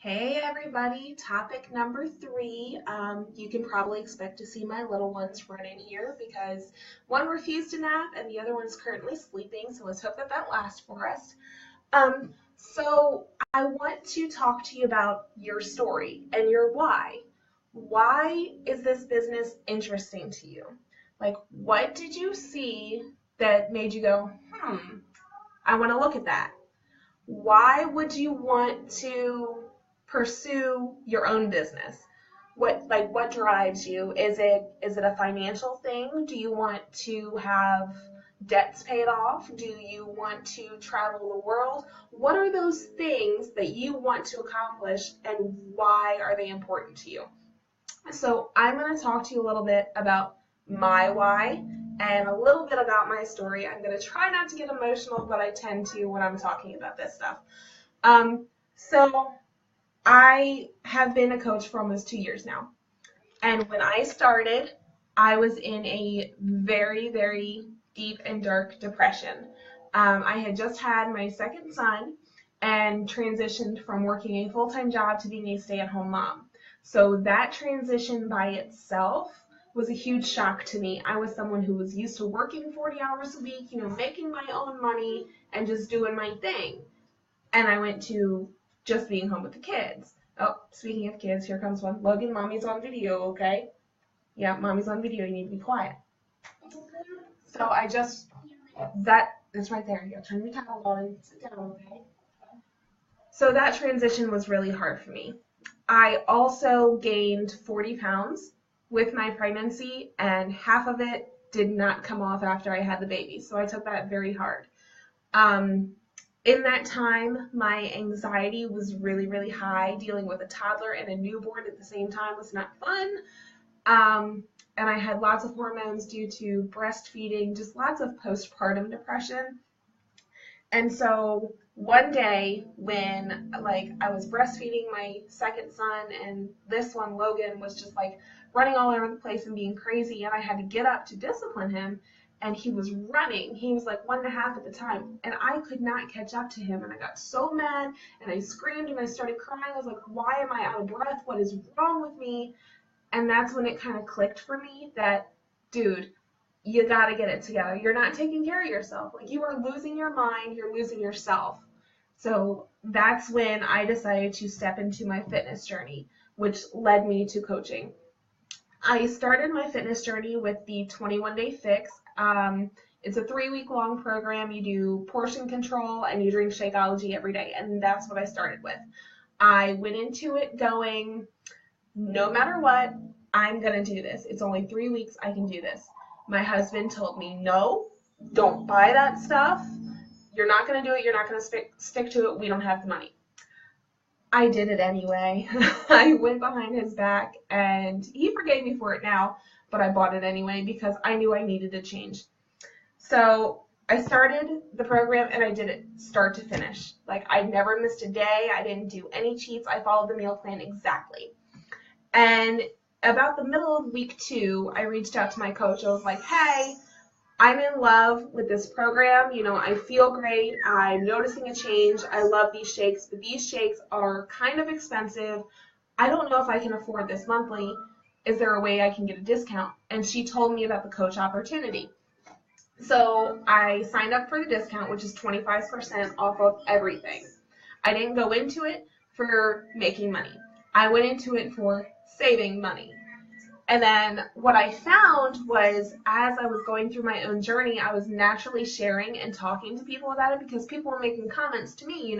Hey everybody, topic number three. You can probably expect to see my little ones running here because one refused a nap and the other one's currently sleeping, so let's hope that that lasts for us. So I want to talk to you about your story and your why. Why is this business interesting to you? Like, what did you see that made you go, I want to look at that? Why would you want to pursue your own business? What drives you? Is it a financial thing? Do you want to have debts paid off? Do you want to travel the world? What are those things that you want to accomplish and why are they important to you? So I'm going to talk to you a little bit about my why and a little bit about my story. I'm going to try not to get emotional, but I tend to when I'm talking about this stuff. So I have been a coach for almost 2 years now. And when I started, I was in a very, very deep and dark depression. I had just had my second son and transitioned from working a full-time job to being a stay-at-home mom. So that transition by itself was a huge shock to me. I was someone who was used to working 40 hours a week, making my own money and just doing my thing. And I went to just being home with the kids. Oh, speaking of kids, here comes one. Logan, mommy's on video, okay? Yeah, mommy's on video. You need to be quiet. So that's right there. Yeah, turn your towel on. Sit down, okay? So that transition was really hard for me. I also gained 40 pounds with my pregnancy, and half of it did not come off after I had the baby. So I took that very hard. In that time, my anxiety was really, really high. Dealing with a toddler and a newborn at the same time was not fun. And I had lots of hormones due to breastfeeding, just lots of postpartum depression. And so one day when I was breastfeeding my second son and this one, Logan, was just running all over the place and being crazy, and I had to get up to discipline him, and he was running. He was 1.5 at the time, and I could not catch up to him, and I got so mad, and I screamed, and I started crying. I was like, why am I out of breath? What is wrong with me? And that's when it kind of clicked for me that, dude, you got to get it together. You're not taking care of yourself. You are losing your mind. You're losing yourself. So that's when I decided to step into my fitness journey, which led me to coaching. I started my fitness journey with the 21-Day Fix. It's a 3-week long program. You do portion control and you drink Shakeology every day, and that's what I started with. I went into it going, no matter what, I'm going to do this. It's only 3 weeks. I can do this. My husband told me, no, don't buy that stuff. You're not going to do it. You're not going to stick to it. We don't have the money. I did it anyway. I went behind his back, and he forgave me for it now, but I bought it anyway because I knew I needed a change. So I started the program, and I did it start to finish. I never missed a day. I didn't do any cheats. I followed the meal plan exactly. And about the middle of week 2, I reached out to my coach. I was like, hey, I'm in love with this program. I feel great. I'm noticing a change. I love these shakes, but these shakes are kind of expensive. I don't know if I can afford this monthly. Is there a way I can get a discount? And she told me about the coach opportunity. So I signed up for the discount, which is 25% off of everything. I didn't go into it for making money. I went into it for saving money. And then what I found was as I was going through my own journey, I was naturally sharing and talking to people about it because people were making comments to me,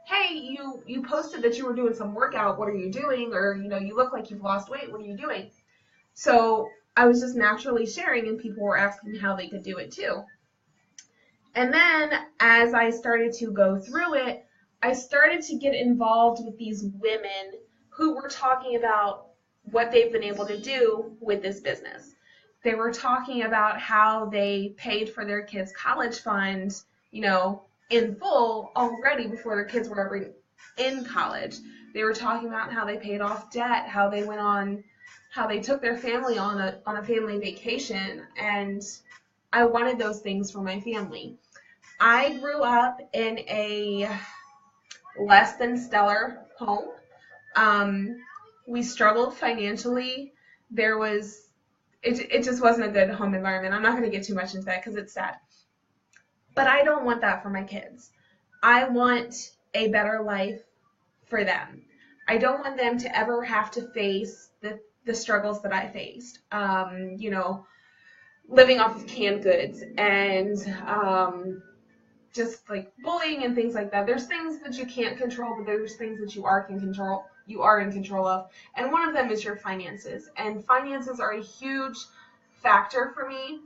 hey, you posted that you were doing some workout. What are you doing? Or, you look like you've lost weight. What are you doing? So I was just naturally sharing, and people were asking how they could do it too. And then as I started to go through it, I started to get involved with these women who were talking about what they've been able to do with this business. They were talking about how they paid for their kids' college fund, in full already before their kids were ever in college. They were talking about how they paid off debt, how they took their family on a family vacation, and I wanted those things for my family. I grew up in a less than stellar home. We struggled financially. It just wasn't a good home environment. I'm not going to get too much into that because it's sad. But I don't want that for my kids. I want a better life for them. I don't want them to ever have to face the struggles that I faced. Living off of canned goods and just like bullying and things like that. There's things that you can't control, but there's things that you are in control of. And one of them is your finances. And finances are a huge factor for me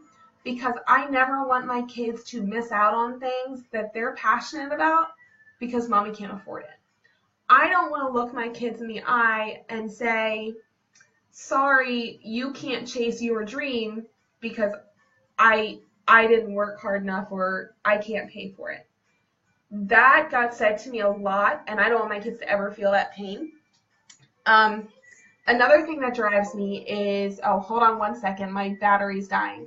because I never want my kids to miss out on things that they're passionate about because mommy can't afford it. I don't want to look my kids in the eye and say, sorry, you can't chase your dream because I didn't work hard enough or I can't pay for it. That got said to me a lot, and I don't want my kids to ever feel that pain. Another thing that drives me is, oh, hold on one second, my battery's dying.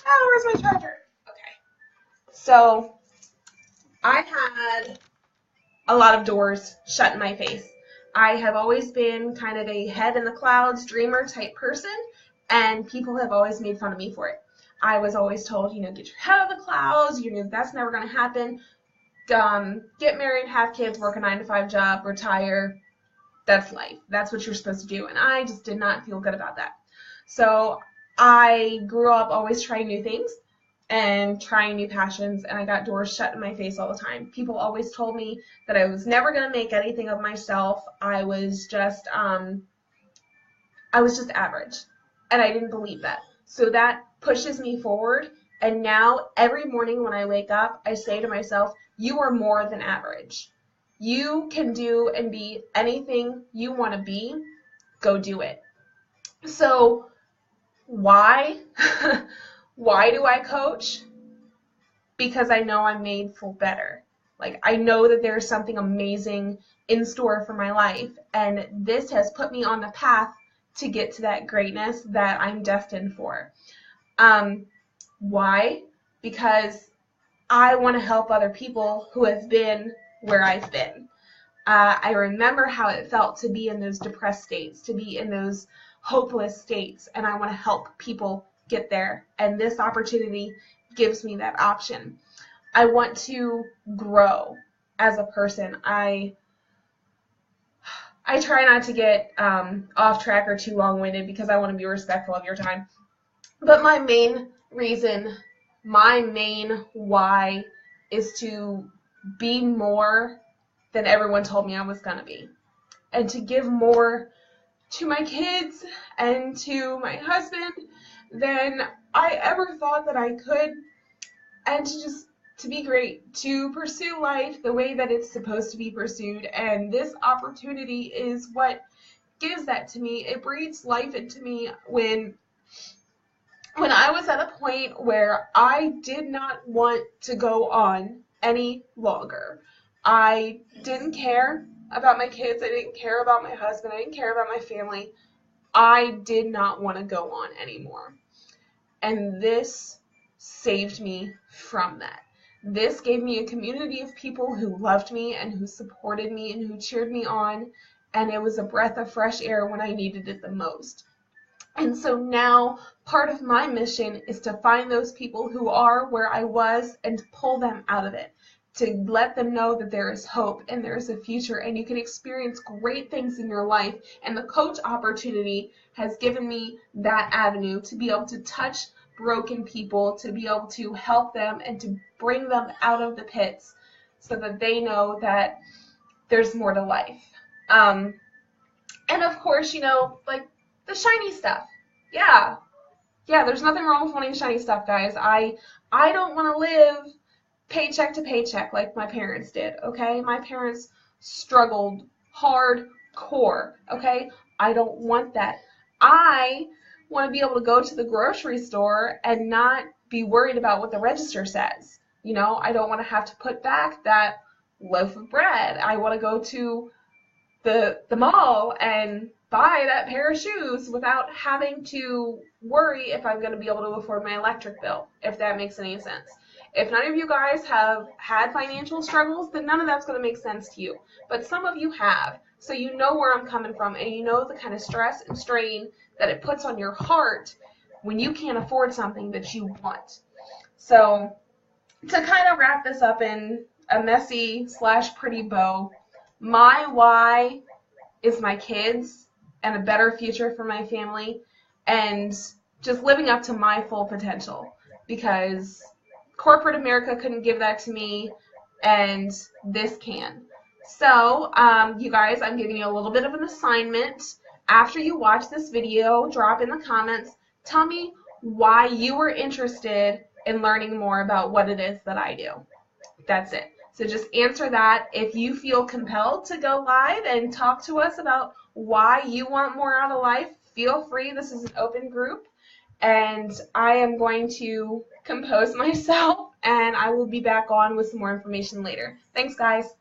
Oh, where's my charger? Okay. So I had a lot of doors shut in my face. I have always been kind of a head in the clouds dreamer type person, and people have always made fun of me for it. I was always told, get your head out of the clouds, that's never going to happen. Get married, have kids, work a 9-to-5 job, retire. That's life. That's what you're supposed to do. And I just did not feel good about that. So I grew up always trying new things and trying new passions, and I got doors shut in my face all the time. People always told me that I was never going to make anything of myself. I was just average, and I didn't believe that. So that pushes me forward, and now every morning when I wake up, I say to myself, you are more than average. You can do and be anything you want to be. Go do it. So why? Why do I coach? Because I know I'm made for better. Like, I know that there's something amazing in store for my life, and this has put me on the path to get to that greatness that I'm destined for. Why? Because I want to help other people who have been where I've been. I remember how it felt to be in those depressed states, to be in those hopeless states, and I want to help people get there. And this opportunity gives me that option. I want to grow as a person. I try not to get off track or too long-winded because I want to be respectful of your time. But my main reason, my main why is to be more than everyone told me I was going to be. And to give more to my kids and to my husband than I ever thought that I could. And to be great, to pursue life the way that it's supposed to be pursued. And this opportunity is what gives that to me. It breathes life into me when I was at a point where I did not want to go on any longer. I didn't care about my kids. I didn't care about my husband. I didn't care about my family. I did not want to go on anymore. And this saved me from that. This gave me a community of people who loved me and who supported me and who cheered me on. And it was a breath of fresh air when I needed it the most. And so now part of my mission is to find those people who are where I was and to pull them out of it, to let them know that there is hope and there is a future and you can experience great things in your life. And the coach opportunity has given me that avenue to be able to touch broken people, to be able to help them and to bring them out of the pits so that they know that there's more to life. And of course, like the shiny stuff. Yeah, there's nothing wrong with wanting shiny stuff, guys. I don't want to live paycheck to paycheck like my parents did, okay? My parents struggled hardcore, okay? I don't want that. I want to be able to go to the grocery store and not be worried about what the register says. I don't want to have to put back that loaf of bread. I want to go to the mall and buy that pair of shoes without having to worry if I'm going to be able to afford my electric bill, if that makes any sense. If none of you guys have had financial struggles, then none of that's going to make sense to you. But some of you have, so you know where I'm coming from, and you know the kind of stress and strain that it puts on your heart when you can't afford something that you want. So to kind of wrap this up in a messy / pretty bow, my why is my kids and a better future for my family and just living up to my full potential, because corporate America couldn't give that to me and this can. So you guys, I'm giving you a little bit of an assignment. After you watch this video, drop in the comments, tell me why you were interested in learning more about what it is that I do. That's it. So just answer that. If you feel compelled to go live and talk to us about why you want more out of life, feel free. This is an open group, and I am going to compose myself, and I will be back on with some more information later. Thanks, guys.